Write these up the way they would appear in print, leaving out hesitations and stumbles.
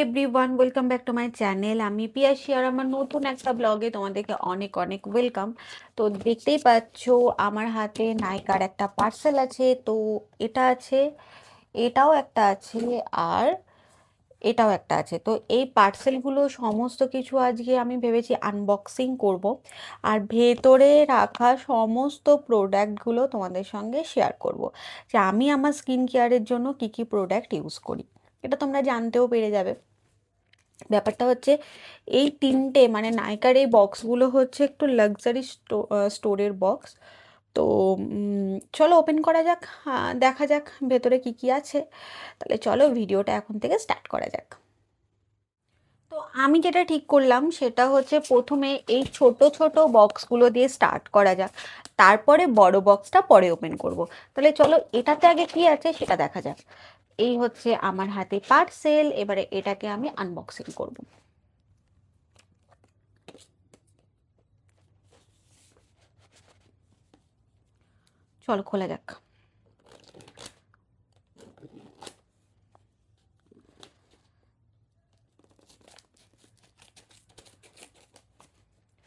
Everyone, welcome back to my channel. আমি পিয়াসী আর আমার নতুন একটা ব্লগে তোমাদেরকে অনেক অনেক ওয়েলকাম। তো দেখতেই পাচ্ছ আমার হাতে নাইকার একটা পার্সেল আছে। তো এটা আছে, এটাও একটা আছে, আর এটাও একটা আছে। তো এই পার্সেলগুলো সমস্ত কিছু আজকে আমি ভেবেছি আনবক্সিং করব, আর ভেতরে রাখা সমস্ত প্রোডাক্টগুলো তোমাদের সঙ্গে শেয়ার করব, যে আমি আমার স্কিন কেয়ারের জন্য কি কি প্রোডাক্ট ইউজ করি। এটা তোমরা জানতেও পেরে যাবে। ব্যাপারটা হচ্ছে এই তিনটে মানে নাইকার এই বক্সগুলো হচ্ছে একটু লাক্সারি স্টোরের বক্স। তো চলো ওপেন করা যাক, দেখা যাক ভেতরে কি কি আছে। তাহলে চলো ভিডিওটা এখন থেকে স্টার্ট করা যাক। তো আমি যেটা ঠিক করলাম সেটা হচ্ছে প্রথমে এই ছোট ছোট বক্সগুলো দিয়ে স্টার্ট করা যাক, তারপরে বড় বক্সটা পরে ওপেন করব। তাহলে চলো এটাতে আগে কি আছে সেটা দেখা যাক। এই হচ্ছে আমার হাতে পার্সেল, এবারে এটাকে আমি আনবক্সিং করব। চলো খোলা যাক।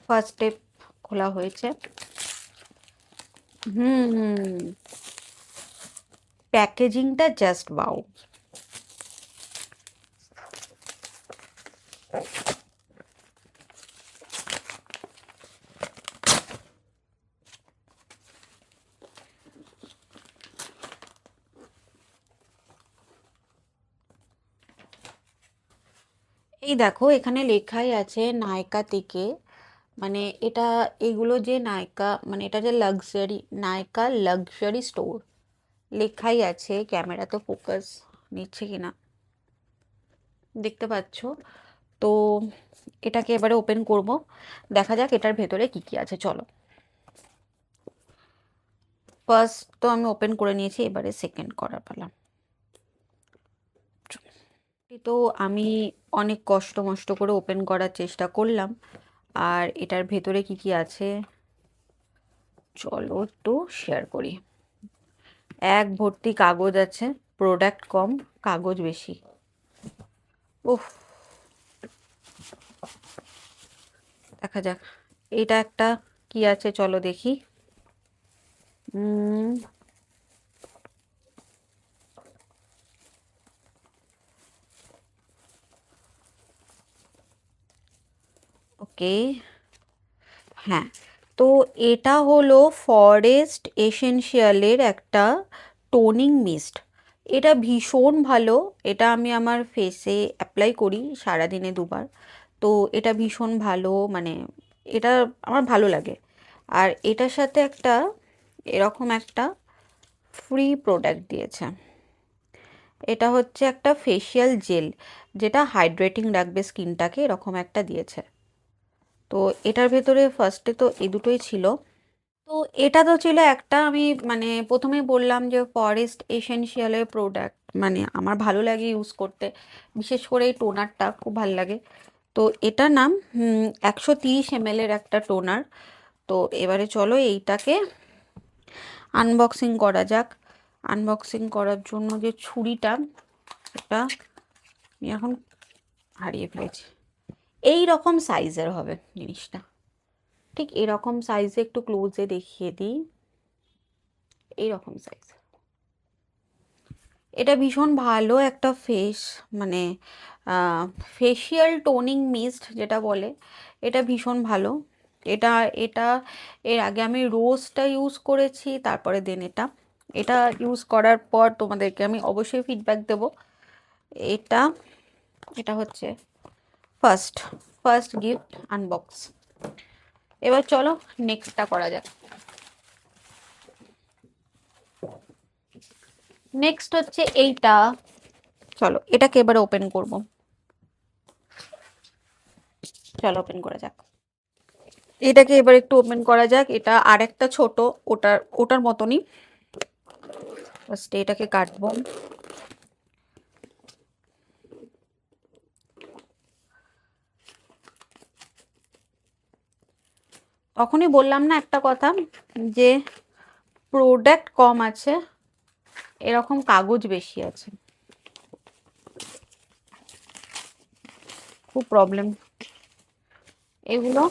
ফার্স্ট স্টেপ খোলা হয়েছে। হুম, প্যাকেজিংটা জাস্ট ওয়াও। এই দেখো এখানে লেখাই আছে নায়কা থেকে, মানে এটা এগুলো যে নায়কা মানে এটা যে লাক্সারি নায়কা লাক্সারি স্টোর লেখাই আছে। ক্যামেরা তো ফোকাস নিচ্ছে কিনা দেখতে পাচ্ছ। তো এটাকে এবারে ওপেন করব, দেখা যাক এটার ভেতরে কি কি আছে। চলো, ফার্স্ট তো আমি ওপেন করে নিয়েছি, এবারে সেকেন্ড করার পালা। তো আমি অনেক কষ্ট মষ্ট করে ওপেন করার চেষ্টা করলাম, আর এটার ভেতরে কি কি আছে চলো একটু শেয়ার করি। এক ভর্তি কাগজ আছে, প্রোডাক্ট কম কাগজ বেশি। উফ, দেখা যাক এটা একটা কি আছে, চলো দেখি। ওকে, হ্যাঁ। তো এটা হলো ফরেস্ট এসেনশিয়ালের একটা টোনিং মিস্ট। এটা ভীষণ ভালো, এটা আমি আমার ফেসে অ্যাপ্লাই করি সারাদিনে দুবার। তো এটা ভীষণ ভালো, মানে এটা আমার ভালো লাগে। আর এটার সাথে একটা এরকম একটা ফ্রি প্রোডাক্ট দিয়েছে। এটা হচ্ছে একটা ফেশিয়াল জেল, যেটা হাইড্রেটিং রাখবে স্কিনটাকে, এরকম একটা দিয়েছে। তো এটার ভেতরে ফার্স্টে তো এই দুটোই ছিল। তো এটা তো ছিল একটা, আমি মানে প্রথমেই বললাম যে ফরেস্ট এসেনশিয়ালের প্রোডাক্ট মানে আমার ভালো লাগে ইউজ করতে, বিশেষ করে এই টোনারটা খুব ভালো লাগে। তো এটা নাম 130 ml এর একটা টোনার। তো এবারে চলো এইটাকে আনবক্সিং করা যাক। আনবক্সিং করার জন্য যে ছুরিটা, এটা আমি এখন হারিয়ে ফেলেছি। এই রকম সাইজের হবে জিনিসটা, ঠিক এরকম সাইজে, একটু ক্লোজে দেখিয়ে দিই, এইরকম সাইজ। এটা ভীষণ ভালো একটা মানে ফেশিয়াল টোনিং মিস্ট যেটা বলে, এটা ভীষণ ভালো। এটা এটা এর আগে আমি রোজটা ইউজ করেছি, তারপরে দেন এটা এটা ইউজ করার পর তোমাদেরকে আমি অবশ্যই ফিডব্যাক দেব। এটা এটা হচ্ছে ফার্স্ট ফার্স্ট গিফট আনবক্স। এবার চলো নেক্সটটা করা যাক। নেক্সট হচ্ছে এইটা, চলো এটাকে এবার ওপেন করব। চলো ওপেন করা যাক। এটাকে এবার একটু ওপেন করা যাক। এটা আরেকটা ছোট, ওটার ওটার মতনই। ফার্স্ট এটাকে কাটবো। তখনই বললাম না একটা কথা, যে প্রোডাক্ট কম আছে, এরকম কাগজ বেশি আছে। খুব প্রবলেম এগুলো।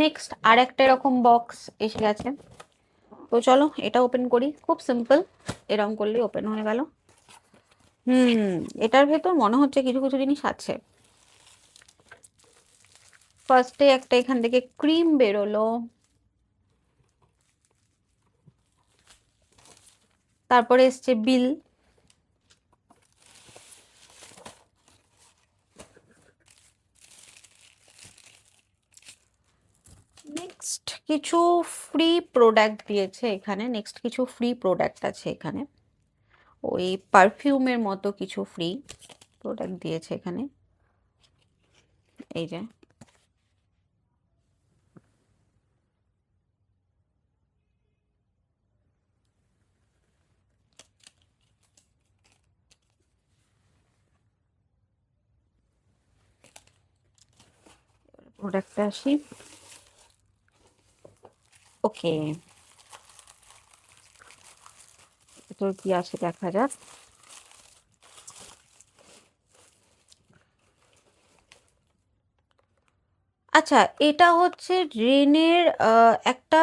নেক্সট আর একটা এরকম বক্স এসে গেছে, তো চলো এটা ওপেন করি। খুব সিম্পল, এরকম করলেই ওপেন হয়ে গেল। এটার ভেতর মনে হচ্ছে কিছু কিছু জিনিস আছে। ফার্স্টে একটা এখান থেকে ক্রিম বেরোলো, তারপরে এসছে বিল, নেক্সট কিছু ফ্রি প্রোডাক্ট দিয়েছে এখানে। নেক্সট কিছু ফ্রি প্রোডাক্ট আছে এখানে, ওই পারফিউমের মতো কিছু ফ্রি প্রোডাক্ট দিয়েছে এখানে, এই যে। প্রোডাক্টটা আসি, ওকে, তো কি আছে দেখা যাক। আচ্ছা, এটা হচ্ছে রেনের একটা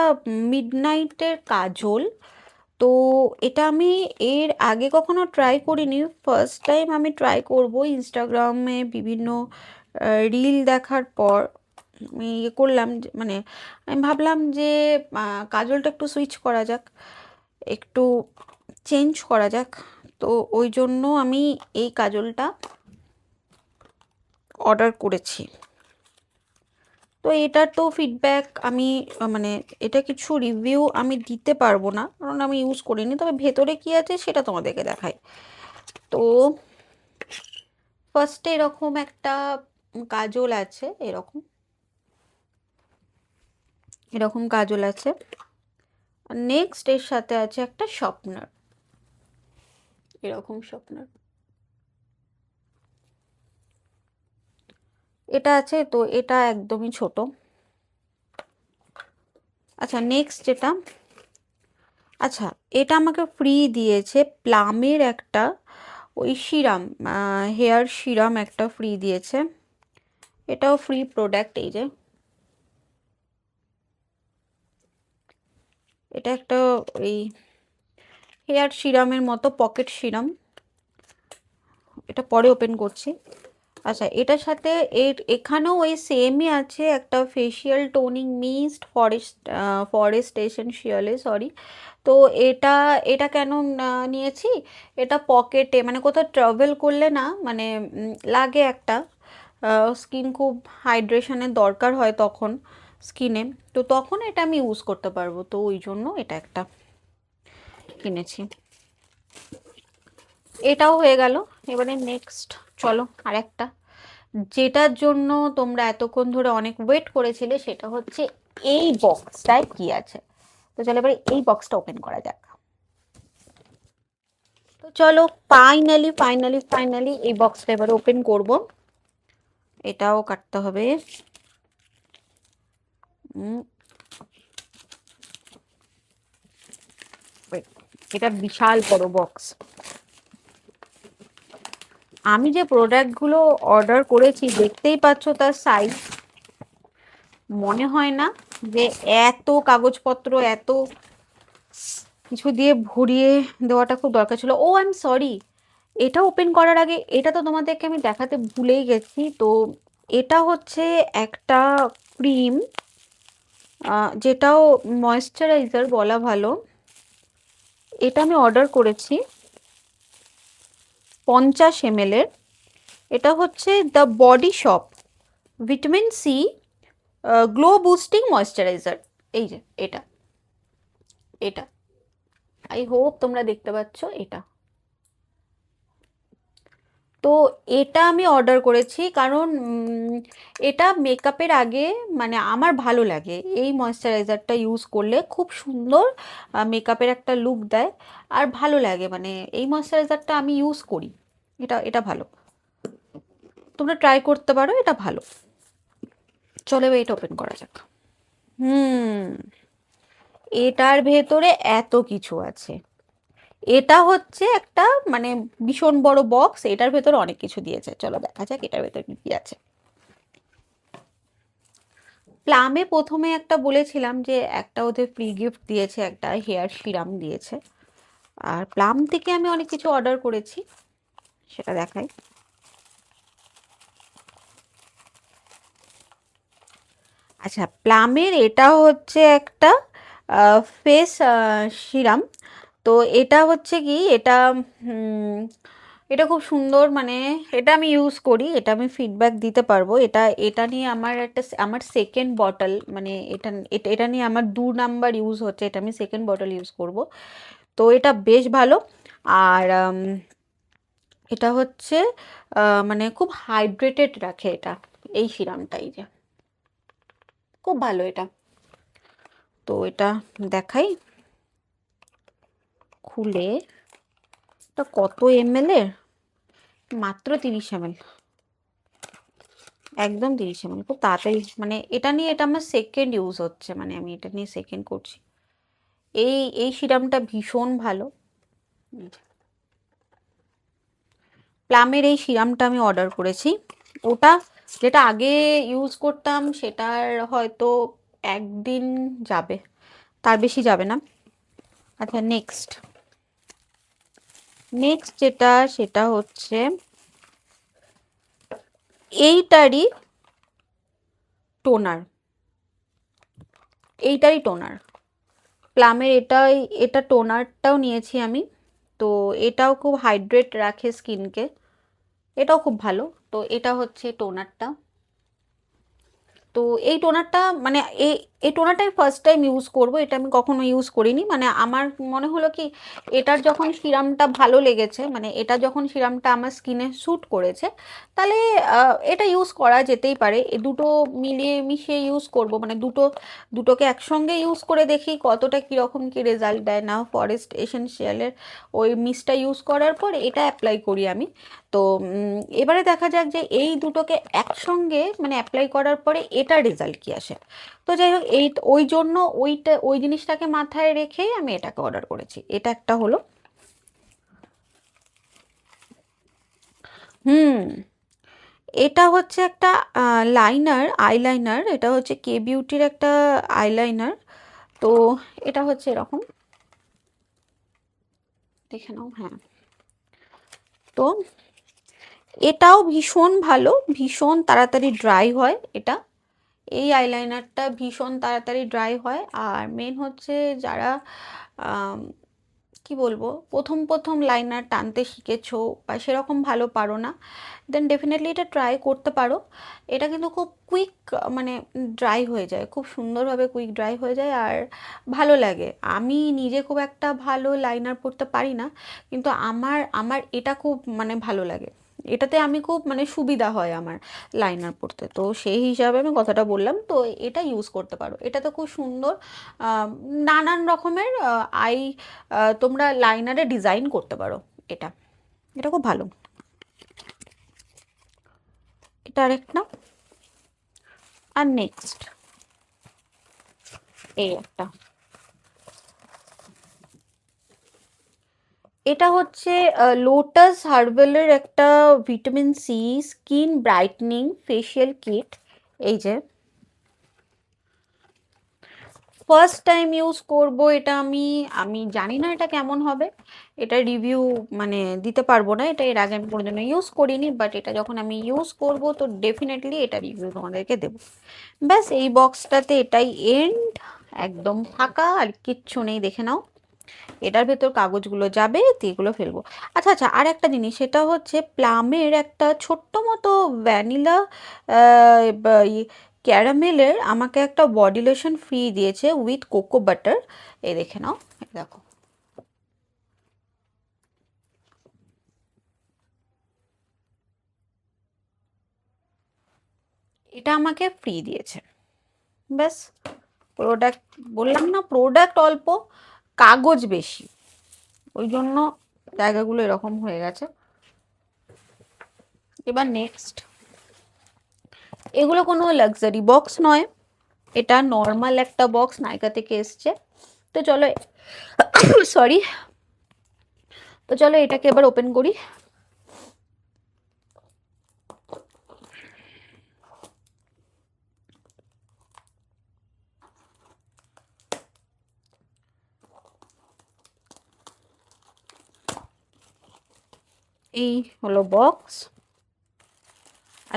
মিডনাইটের কাজল। তো এটা আমি এর আগে কখনো ট্রাই করিনি, ফার্স্ট টাইম আমি ট্রাই করব। ইনস্টাগ্রামে বিভিন্ন রিল দেখার পর আমি ইয়ে করলাম মানে আমি ভাবলাম যে কাজলটা একটু সুইচ করা যাক, একটু চেঞ্জ করা যাক। তো ওই জন্য আমি এই কাজলটা অর্ডার করেছি। তো এটার তো ফিডব্যাক আমি মানে এটা কিছু রিভিউ আমি দিতে পারবো না, কারণ আমি ইউজ করিনি। তবে ভেতরে কি আছে সেটা তোমাদেরকে দেখাই। তো ফার্স্টে এরকম একটা কাজল আছে, এরকম এরকম কাজল আছে। নেক্সট এর সাথে আছে একটা শার্পনার, এরকম শার্পনার এটা আছে। তো এটা একদমই ছোট। আচ্ছা নেক্সট যেটা, আচ্ছা এটা আমাকে ফ্রি দিয়েছে প্লামের একটা ওই সিরাম, হেয়ার সিরাম একটা ফ্রি দিয়েছে। এটাও ফ্রি প্রোডাক্ট, এই যে এটা একটা ওই হেয়ার সিরামের মতো পকেট সিরাম, এটা পরে ওপেন করছি। আচ্ছা এটার সাথে এখানেও ওই সেমই আছে একটা ফেশিয়াল টোনিং মিস্ট ফরেস্ট এসেনশিয়ালে, সরি। তো এটা এটা কেন নিয়েছি, এটা পকেটে মানে কোথাও ট্রাভেল করলে না মানে লাগে একটা, স্কিন খুব হাইড্রেশনের দরকার হয় তখন স্কিনে, তো তখন এটা আমি ইউজ করতে পারবো। তো ওই জন্য এটা একটা কিনেছি। এটাও হয়ে গেল। এবারে নেক্সট চলো আরেকটা, যেটার জন্য তোমরা এতক্ষণ ধরে অনেক ওয়েট করেছিলে, সেটা হচ্ছে এই বক্সটায় কি আছে। তো চলো এবারে এই বক্সটা ওপেন করা যাক। তো চলো ফাইনালি ফাইনালি ফাইনালি এই বক্সটা এবারে ওপেন করব। এটাও কাটতে হবে। এটা বিশাল বড় বক্স। আমি যে প্রোডাক্টগুলো অর্ডার করেছি দেখতেই পাচ্ছ তার সাইজ, মনে হয় না যে এত কাগজপত্র এত কিছু দিয়ে ভরিয়ে দেওয়াটা খুব দরকার ছিল। ও আই এম সরি, এটা ওপেন করার আগে এটা তো তোমাদেরকে আমি দেখাতে ভুলেই গেছি। তো এটা হচ্ছে একটা ক্রিম, যেটাও ময়েশ্চারাইজার বলা ভালো। এটা আমি অর্ডার করেছি 50 ml এর। এটা হচ্ছে the Body Shop vitamin C glow boosting moisturiser, এই যে এটা, এটা আই হোপ তোমরা দেখতে পাচ্ছ এটা। তো এটা আমি অর্ডার করেছি কারণ এটা মেকআপের আগে মানে আমার ভালো লাগে, এই ময়েশ্চারাইজারটা ইউজ করলে খুব সুন্দর মেকআপের একটা লুক দেয় আর ভালো লাগে। মানে এই ময়েশ্চারাইজারটা আমি ইউজ করি, এটা এটা ভালো, তোমরা ট্রাই করতে পারো, এটা ভালো। চলো এবার এটা ওপেন করা যাক। হুম এটার ভেতরে এত কিছু আছে, এটা হচ্ছে একটা মানে ভীষণ বড় বক্স, এটার ভেতরে অনেক কিছু দিয়েছে। চলো দেখা যাক এটার ভেতরে কি কি আছে। প্লামে প্রথমে একটা বলেছিলাম যে একটা ওদের ফ্রি গিফট দিয়েছে, একটা হেয়ার সিরাম দিয়েছে। আর প্লাম থেকে আমি অনেক কিছু অর্ডার করেছি, সেটা দেখাই। আচ্ছা, প্লামের এটা হচ্ছে একটা ফেস সিরাম। তো এটা হচ্ছে কি, এটা এটা খুব সুন্দর, মানে এটা আমি ইউজ করি, এটা আমি ফিডব্যাক দিতে পারবো। এটা এটা নিয়ে আমার একটা আমার সেকেন্ড বটল, মানে এটা এটা এটা নিয়ে আমার 2 নাম্বার ইউজ হচ্ছে, এটা আমি সেকেন্ড বটল ইউজ করব। তো এটা বেশ ভালো। আর এটা হচ্ছে মানে খুব হাইড্রেটেড রাখে এটা, এই সিরামটাই যে খুব ভালো এটা। তো এটা দেখাই খুলে। এটা কত এমএল এর? মাত্র 30 ml, একদম 30 ml, খুব তাড়াতাড়ি। মানে এটা নিয়ে, এটা আমার সেকেন্ড ইউজ হচ্ছে, মানে আমি এটা নিয়ে সেকেন্ড করছি। এই এই সিরামটা ভীষণ ভালো। প্লামের এই সিরামটা আমি অর্ডার করেছি। ওটা যেটা আগে ইউজ করতাম সেটার হয়তো একদিন যাবে, তার বেশি যাবে না। আচ্ছা, নেক্সট নেক্সট যেটা সেটা হচ্ছে এইটারই টোনার। এইটারই টোনার, প্লামের এটাই, এটা টোনারটাও নিয়েছি আমি। তো এটাও খুব হাইড্রেট রাখে স্কিনকে, এটাও খুব ভালো। তো এটা হচ্ছে টোনারটা। তো এই টোনারটা মানে এই এই টোনারটাই ফার্স্ট টাইম ইউজ করব, এটা আমি কখনো ইউজ করিনি। মানে আমার মনে হলো কি, এটার যখন সিরামটা ভালো লেগেছে, মানে এটা যখন সিরামটা আমার স্কিনে স্যুট করেছে, তাহলে এটা ইউজ করা যেতেই পারে। এ দুটো মিলিয়ে মিশিয়ে ইউজ করব, মানে দুটোকে একসঙ্গে ইউজ করে দেখি কতটা কীরকম কী রেজাল্ট দেয়। না, ফরেস্ট এসেনশিয়ালের ওই মিস্টটা ইউজ করার পর এটা অ্যাপ্লাই করি আমি। তো এবারে দেখা যাক যে এই দুটোকে একসঙ্গে মানে অ্যাপ্লাই করার পরে এটার রেজাল্ট কি আসে। তো যাই হোক, এই ওই জন্য ওই জিনিসটাকে মাথায় রেখেই আমি এটাকে অর্ডার করেছি। এটা একটা হলো। হুম এটা হচ্ছে একটা লাইনার, আইলাইনার। এটা হচ্ছে কে বিউটির একটা আইলাইনার। তো এটা হচ্ছে এরকম, দেখে নাও। হ্যাঁ, তো এটাও ভীষণ ভালো, ভীষণ তাড়াতাড়ি ড্রাই হয় এটা। এই আইলাইনারটা ভীষণ তাড়াতাড়ি ড্রাই হয়। আর মেন হচ্ছে যারা আম, কি বলবো, প্রথম প্রথম লাইনার টানতে শিখেছো বা সেরকম ভালো পারো না, দেন ডেফিনেটলি এটা ট্রাই করতে পারো। এটা কিন্তু খুব কুইক, মানে ড্রাই হয়ে যায়, খুব সুন্দরভাবে কুইক ড্রাই হয়ে যায় আর ভালো লাগে। আমি নিজে খুব একটা ভালো লাইনার পরতে পারি না, কিন্তু আমার আমার এটা খুব মানে ভালো লাগে। এটাতে আমি খুব মানে সুবিধা হয় আমার লাইনার পরতে, তো সেই হিসাবে আমি কথাটা বললাম। তো এটা ইউজ করতে পারো, এটা তো খুব সুন্দর। আহ, নানান রকমের তোমরা লাইনারে ডিজাইন করতে পারো। এটা এটা খুব ভালো। এটা আরেকটা। আর নেক্সট এই একটা, এটা হচ্ছে লোটাস হার্বালের একটা vitamin C skin brightening facial kit. এই যে ফার্স্ট টাইম ইউজ করব এটা আমি। আমি জানি না এটা কেমন হবে, এটা রিভিউ মানে দিতে পারবো না। এটা এর আগে আমি কোনোদিনও ইউজ করিনি, বাট এটা যখন আমি ইউজ করব তো ডেফিনেটলি এটা রিভিউ তোমাদেরকে দেবো। ব্যাস, এই বক্সটাতে এটাই এন্ড, একদম ফাঁকা, আর কিচ্ছু নেই, দেখে নাও। এটার ভেতর কাগজগুলো যাবে, তো এগুলো ফেলবো। আচ্ছা আচ্ছা, আর একটা জিনিস, সেটা হচ্ছে প্লামের একটা ছোট্ট মতো ভ্যানিলা ক্যারামেলের আমাকে একটা বডি লোশন ফ্রি দিয়েছে উইথ কোকো বাটার। এই দেখে নাও, এই দেখো, এটা আমাকে ফ্রি দিয়েছে। ব্যাস, প্রোডাক্ট, বললাম না প্রোডাক্ট অল্প, কাগজ বেশি, ওই জন্য জায়গাগুলো এরকম হয়ে গেছে। এবার নেক্সট, এগুলো কোনো লাক্সারি বক্স নয়, এটা নর্মাল একটা বক্স, নাইকা থেকে এসছে। তো চলো, সরি, তো চলো এটাকে এবার ওপেন করি। এই হলো বক্স।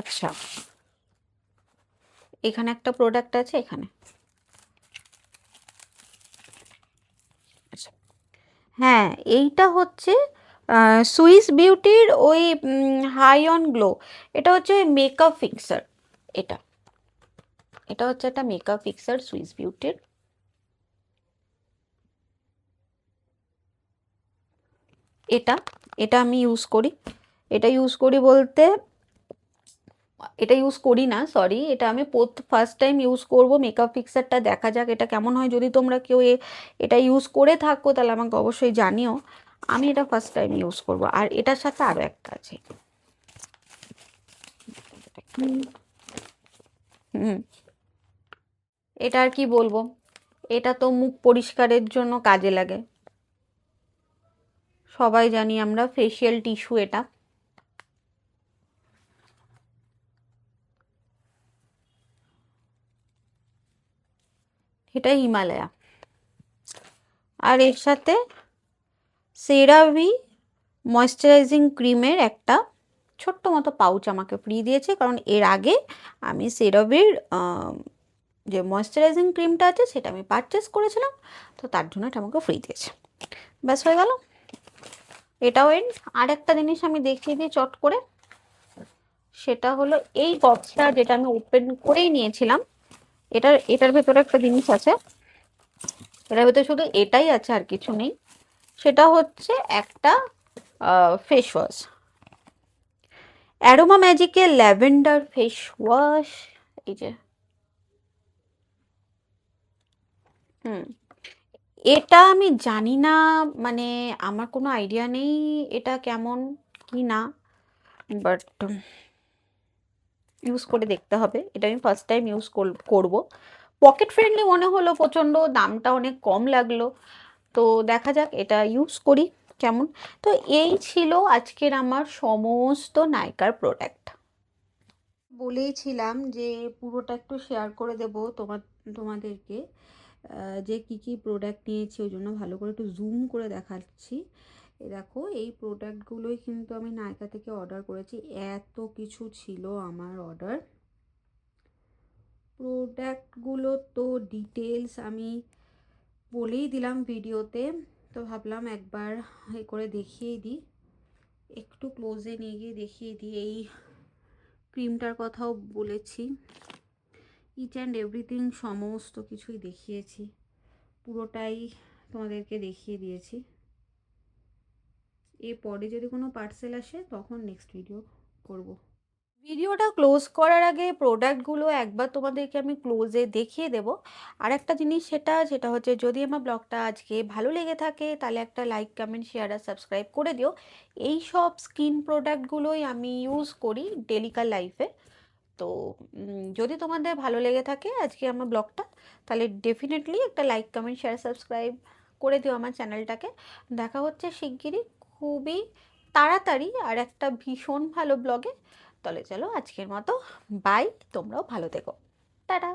আচ্ছা, এখানে একটা প্রোডাক্ট আছে এখানে। আচ্ছা, হ্যাঁ, এইটা হচ্ছে সুইস বিউটির ওই হাই অন গ্লো। এটা হচ্ছে মেকআপ ফিক্সার। এটা এটা হচ্ছে একটা মেকআপ ফিক্সার সুইস বিউটির। এটা এটা আমি ইউজ করি। এটা ইউজ করি বলতে, এটা ইউজ করি না, সরি, এটা আমি ফার্স্ট টাইম ইউজ করব মেকআপ ফিক্সারটা। দেখা যাক এটা কেমন হয়। যদি তোমরা কেউ এটা ইউজ করে থাকো তাহলে আমাকে অবশ্যই জানিও। আমি এটা ফার্স্ট টাইম ইউজ করব। আর এটার সাথে আরও একটা আছে। হুম, এটা আর কি বলবো, এটা তো মুখ পরিষ্কারের জন্য কাজে লাগে। সবাই জানি আমরা, ফেশিয়াল টিস্যু এটা। এটা হিমালয়া। আর এর সাথে সেরাভি ময়শ্চারাইজিং ক্রিমের একটা ছোট্ট মতো পাউচ আমাকে ফ্রি দিয়েছে, কারণ এর আগে আমি সেরাভির যে ময়শ্চারাইজিং ক্রিমটা আছে সেটা আমি পারচেস করেছিলাম, তো তার জন্য এটা আমাকে ফ্রি দিয়েছে। ব্যাস হয়ে গেল। এটাও এন্ড। আর একটা জিনিস আমি দেখিয়ে দিই চট করে, সেটা হলো এই বক্সটা যেটা আমি ওপেন করেই নিয়েছিলাম। এটার ভেতরে একটা জিনিস আছে। এটার ভেতরে শুধু এটাই আছে, আর কিছু নেই। সেটা হচ্ছে একটা ফেস ওয়াশ, অ্যারোমা ম্যাজিকের ল্যাভেন্ডার ফেস ওয়াশ। এই যে, হুম, এটা আমি জানি না, মানে আমার কোনো আইডিয়া নেই এটা কেমন কি না, বাট ইউজ করে দেখতে হবে। এটা আমি ফার্স্ট টাইম ইউজ করব। পকেট ফ্রেন্ডলি মনে হলো প্রচণ্ড, দামটা অনেক কম লাগলো। তো দেখা যাক এটা ইউজ করি কেমন। তো এই ছিল আজকের আমার সমস্ত নাইকার প্রোডাক্ট। বলেইছিলাম যে পুরোটা একটু শেয়ার করে দেব তোমাদেরকে, যে কি কি প্রোডাক্ট নিয়েছি, ওই জন্য ভালো করে একটু জুম করে দেখাচ্ছি। দেখো, এই প্রোডাক্টগুলোই কিন্তু আমি নাইকা থেকে অর্ডার করেছি। এত কিছু ছিল আমার অর্ডার। প্রোডাক্টগুলো তো ডিটেলস আমি বলেই দিলাম ভিডিওতে, তো ভাবলাম একবার এ করে দেখিয়ে দিই, একটু ক্লোজে নিয়ে গিয়ে দেখিয়ে দিই। এই ক্রিমটার কথাও বলেছি, ইচ অ্যান্ড এভরিথিং সমস্ত কিছুই দেখিয়েছি, পুরোটাই তোমাদেরকে দেখিয়ে দিয়েছি। এরপরে যদি কোনো পার্সেল আসে তখন নেক্সট ভিডিও করব। ভিডিওটা ক্লোজ করার আগে প্রোডাক্টগুলো একবার তোমাদেরকে আমি ক্লোজে দেখিয়ে দেব। আর একটা জিনিস, সেটা হচ্ছে, যদি আমার ব্লগটা আজকে ভালো লেগে থাকে তাহলে একটা লাইক, কমেন্ট, শেয়ার আর সাবস্ক্রাইব করে দিও। এই সব স্কিন প্রোডাক্টগুলোই আমি ইউজ করি ডেলিকার লাইফে। তো যদি তোমাদের ভালো লেগে থাকে আজকে আমার ব্লগটা, তাহলে ডেফিনেটলি একটা লাইক, কমেন্ট, শেয়ার, সাবস্ক্রাইব করে দিও আমার চ্যানেলটাকে। দেখা হচ্ছে শিগগিরই, খুবই তাড়াতাড়ি, আর একটা ভীষণ ভালো ব্লগে। তাহলে চলো আজকের মতো বাই, তোমরাও ভালো থেকো, টাটা।